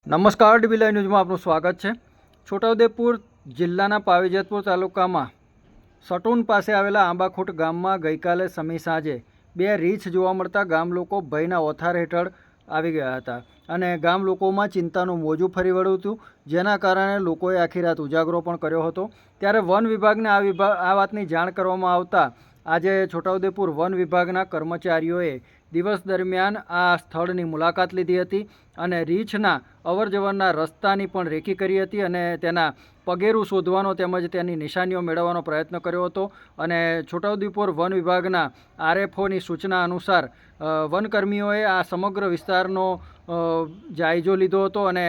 નમસ્કાર, dB live ન્યૂઝમાં આપનું સ્વાગત છે। છોટાઉદેપુર જિલ્લાના પાવીજેતપુર તાલુકામાં સટોન પાસે આવેલા આંબાખોટ ગામમાં ગઈકાલે સમી સાંજે બે રીંછ જોવા મળતા ગામ લોકો ભયના ઓથાર હેઠળ આવી ગયા હતા અને ગામ લોકોમાં ચિંતાનું મોજું ફરી વળ્યું હતું, જેના કારણે લોકોએ આખી રાત ઉજાગરો પણ કર્યો હતો। ત્યારે વન વિભાગને આ વાતની જાણ કરવામાં આવતા આજે છોટાઉદેપુર વન વિભાગના કર્મચારીઓએ દિવસ દરમિયાન આ સ્થળની મુલાકાત લીધી હતી અને રીંછના અવરજવરના રસ્તાની પણ રેકી કરી હતી અને તેના પગેરું શોધવાનો તેમજ તેની નિશાનીઓ મેળવવાનો પ્રયત્ન કર્યો હતો અને છોટાઉદેપુર વન વિભાગના આરએફઓની સૂચના અનુસાર વનકર્મીઓએ આ સમગ્ર વિસ્તારનો જાયજો લીધો હતો અને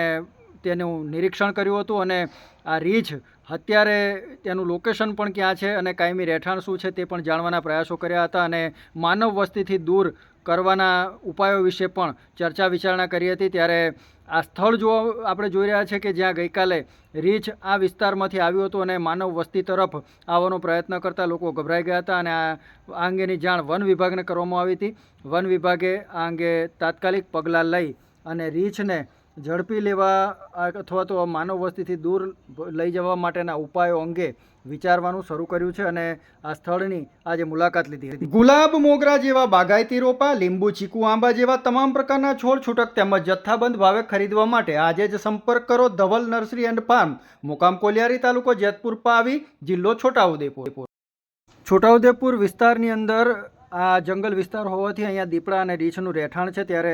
તેનું નિરીક્ષણ કર્યું હતું અને આ રીંછ અત્યારે તેનું લોકેશન પણ ક્યાં છે અને કાયમી રહેઠાણ શું છે તે પણ જાણવાના પ્રયાસો કર્યા હતા અને માનવ વસ્તીથી દૂર કરવાના ઉપાયો વિશે પણ ચર્ચા વિચારણા કરી હતી। ત્યારે આ સ્થળ આપણે જોઈ રહ્યા છે કે જ્યાં ગઈકાલે રીંછ આ વિસ્તારમાંથી આવ્યું હતું અને માનવ વસ્તી તરફ આવવાનો પ્રયત્ન કરતા લોકો ગભરાઈ ગયા હતા અને આ અંગેની જાણ વન વિભાગને કરવામાં આવી હતી। વન વિભાગે આ અંગે તાત્કાલિક પગલાં લઈ અને રીંછને ઝડપી લેવા અથવા તો માનવ વસ્તીથી દૂર લઈ જવા માટેના ઉપાયો અંગે વિચારવાનું શરૂ કર્યું છે અને આ સ્થળની આજે મુલાકાત લીધી હતી। ગુલાબ, મોગરા જેવા બાગાયતી રોપા, લીંબુ, ચીકુ, આંબા જેવા તમામ પ્રકારના છોડ છૂટક તેમજ જથ્થાબંધ ભાવે ખરીદવા માટે આજે જ સંપર્ક કરો ધવલ નર્સરી એન્ડ ફાર્મ, મુકામ કોલિયારી, તાલુકો જેતપુર, પાવી, જિલ્લો છોટાઉદેપુર। છોટાઉદેપુર વિસ્તારની અંદર આ જંગલ વિસ્તાર હોવાથી અહીંયા દીપડા અને રીંછનું રહેઠાણ છે। ત્યારે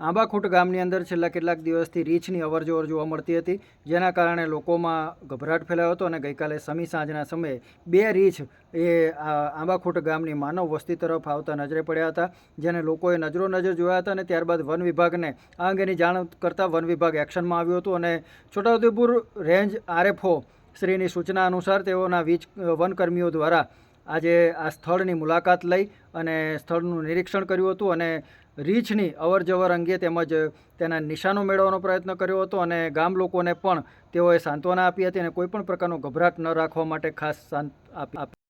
આંબાખોટ ગામની અંદર છેલ્લા કેટલાક દિવસથી રીંછની અવરજવર જોવા મળતી હતી, જેના કારણે લોકોમાં ગભરાટ ફેલાયો હતો અને ગઈકાલે સમી સાંજના સમયે બે રીંછ એ આંબાખોટ ગામની માનવ વસ્તી તરફ આવતા નજરે પડ્યા હતા, જેને લોકોએ નજર જોયા હતા અને ત્યારબાદ વન વિભાગને આ અંગેની જાણ કરતાં વન વિભાગ એક્શનમાં આવ્યું હતું અને છોટાઉદેપુર રેન્જ આરએફઓ શ્રીની સૂચના અનુસાર તેઓના વનકર્મીઓ દ્વારા આજે આ સ્થળની મુલાકાત લઈ અને સ્થળનું નિરીક્ષણ કર્યું હતું અને રીંછની અવરજવર અંગે તેમજ તેના નિશાનો મેળવવાનો પ્રયત્ન કર્યો હતો અને ગામ લોકોને પણ તેઓએ સાંત્વના આપી હતી અને કોઈપણ પ્રકારનો ગભરાટ ન રાખવા માટે ખાસ આપી।